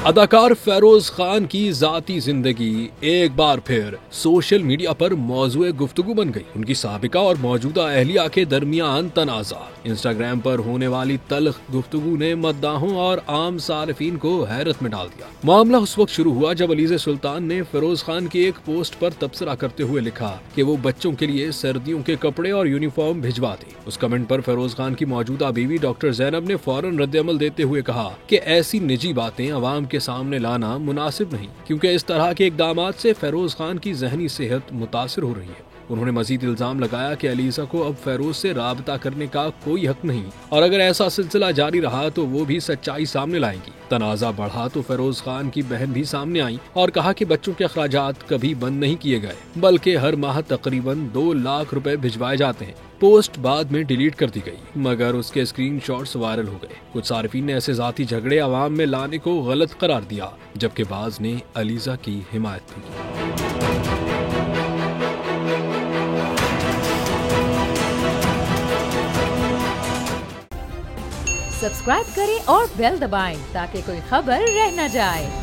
अदाकार फेरोज खान की जाती जिंदगी एक बार फिर सोशल मीडिया पर मौजूए गुफ्तगू बन गई। उनकी साबिका और मौजूदा अहलिया के दरमियान तनाज़ा। इंस्टाग्राम पर होने वाली तल्ख गुफ्तगू ने मद्दाहों और आम सारिफीन को हैरत में डाल दिया। मामला उस वक्त शुरू हुआ जब अलीज़े सुल्तान ने फेरोज खान की एक पोस्ट पर तबसरा करते हुए लिखा कि वो बच्चों के लिए सर्दियों के कपड़े और यूनिफॉर्म भिजवा दे। उस कमेंट पर फेरोज खान की मौजूदा बीवी डॉक्टर जैनब ने फौरन रद्द-ए-अमल देते हुए कहा कि ऐसी निजी बातें अवाम के सामने लाना मुनासिब नहीं, क्योंकि इस तरह के इकदामात से फेरोज खान की जहनी सेहत मुतासिर हो रही है। उन्होंने मजीद इल्जाम लगाया कि अलीजा को अब फेरोज से राबता करने का कोई हक नहीं और अगर ऐसा सिलसिला जारी रहा तो वो भी सच्चाई सामने लाएंगी। तनाज़ा बढ़ा तो फेरोज खान की बहन भी सामने आई और कहा कि बच्चों के अखराजात कभी बंद नहीं किए गए, बल्कि हर माह तकरीबन 2 लाख रुपए भिजवाए जाते हैं। पोस्ट बाद में डिलीट कर दी गई, मगर उसके स्क्रीनशॉट्स वायरल हो गए। कुछ सारिफीन ने ऐसे जाती झगड़े अवाम में लाने को गलत करार दिया, जबकि बाज ने अलीजा की हिमायत की। सब्सक्राइब करें और बेल दबाएं ताकि कोई खबर रह न जाए।